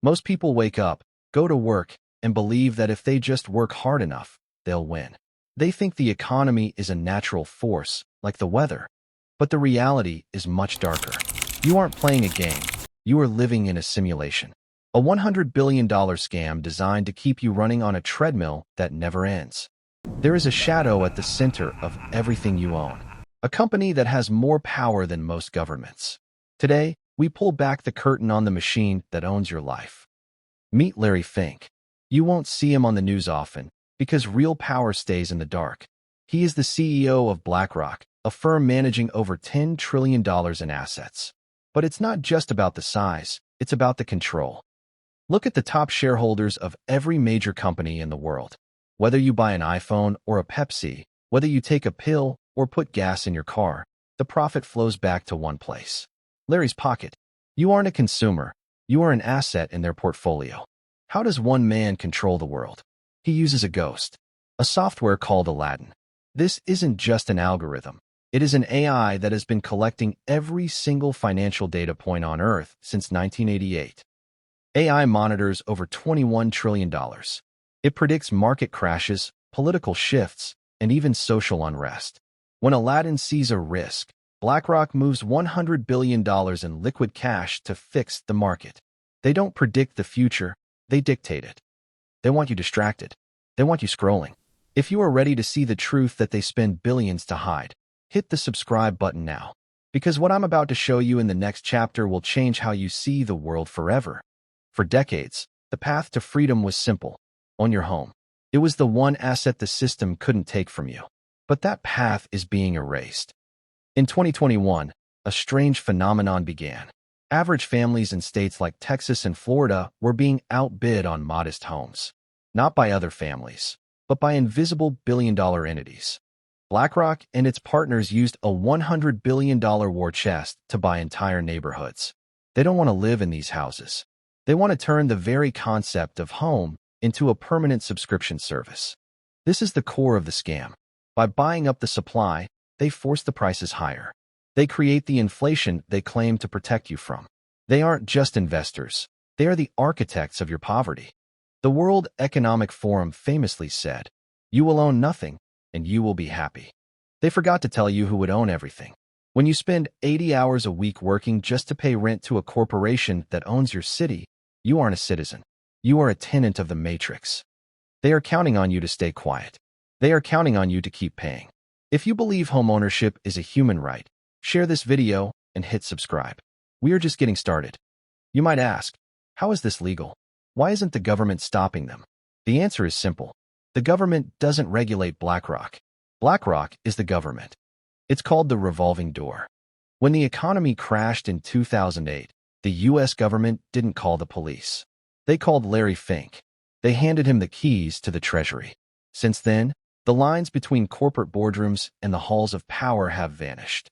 Most people wake up, go to work, and believe that if they just work hard enough, they'll win. They think the economy is a natural force, like the weather. But the reality is much darker. You aren't playing a game. You are living in a simulation. A $100 billion scam designed to keep you running on a treadmill that never ends. There is a shadow at the center of everything you own. A company that has more power than most governments. Today, we pull back the curtain on the machine that owns your life. Meet Larry Fink. You won't see him on the news often, because real power stays in the dark. He is the CEO of BlackRock, a firm managing over $10 trillion in assets. But it's not just about the size, it's about the control. Look at the top shareholders of every major company in the world. Whether you buy an iPhone or a Pepsi, whether you take a pill or put gas in your car, the profit flows back to one place. Larry's pocket. You aren't a consumer. You are an asset in their portfolio. How does one man control the world? He uses a ghost, a software called Aladdin. This isn't just an algorithm. It is an AI that has been collecting every single financial data point on Earth since 1988. AI monitors over $21 trillion. It predicts market crashes, political shifts, and even social unrest. When Aladdin sees a risk, BlackRock moves $100 billion in liquid cash to fix the market. They don't predict the future, they dictate it. They want you distracted. They want you scrolling. If you are ready to see the truth that they spend billions to hide, hit the subscribe button now. Because what I'm about to show you in the next chapter will change how you see the world forever. For decades, the path to freedom was simple. Own your home. It was the one asset the system couldn't take from you. But that path is being erased. In 2021, a strange phenomenon began. Average families in states like Texas and Florida were being outbid on modest homes. Not by other families, but by invisible billion-dollar entities. BlackRock and its partners used a $100 billion war chest to buy entire neighborhoods. They don't want to live in these houses. They want to turn the very concept of home into a permanent subscription service. This is the core of the scam. By buying up the supply, they force the prices higher. They create the inflation they claim to protect you from. They aren't just investors. They are the architects of your poverty. The World Economic Forum famously said, "You will own nothing, and you will be happy." They forgot to tell you who would own everything. When you spend 80 hours a week working just to pay rent to a corporation that owns your city, you aren't a citizen. You are a tenant of the matrix. They are counting on you to stay quiet. They are counting on you to keep paying. If you believe homeownership is a human right, share this video and hit subscribe. We are just getting started. You might ask, how is this legal? Why isn't the government stopping them? The answer is simple. The government doesn't regulate BlackRock. BlackRock is the government. It's called the revolving door. When the economy crashed in 2008, the U.S. government didn't call the police. They called Larry Fink. They handed him the keys to the Treasury. Since then, the lines between corporate boardrooms and the halls of power have vanished.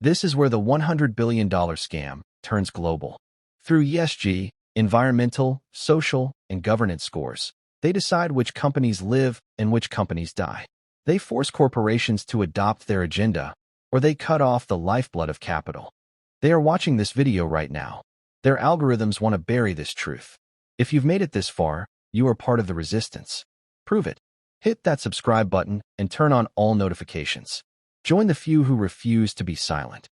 This is where the $100 billion scam turns global. Through ESG, environmental, social, and governance scores, they decide which companies live and which companies die. They force corporations to adopt their agenda, or they cut off the lifeblood of capital. They are watching this video right now. Their algorithms want to bury this truth. If you've made it this far, you are part of the resistance. Prove it. Hit that subscribe button and turn on all notifications. Join the few who refuse to be silent.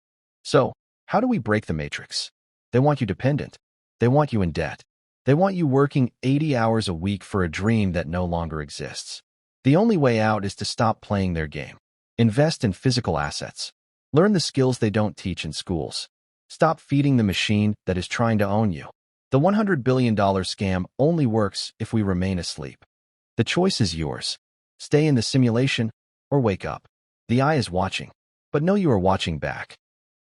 So, how do we break the matrix? They want you dependent. They want you in debt. They want you working 80 hours a week for a dream that no longer exists. The only way out is to stop playing their game. Invest in physical assets. Learn the skills they don't teach in schools. Stop feeding the machine that is trying to own you. The $100 billion scam only works if we remain asleep. The choice is yours. Stay in the simulation or wake up. The eye is watching, but know you are watching back.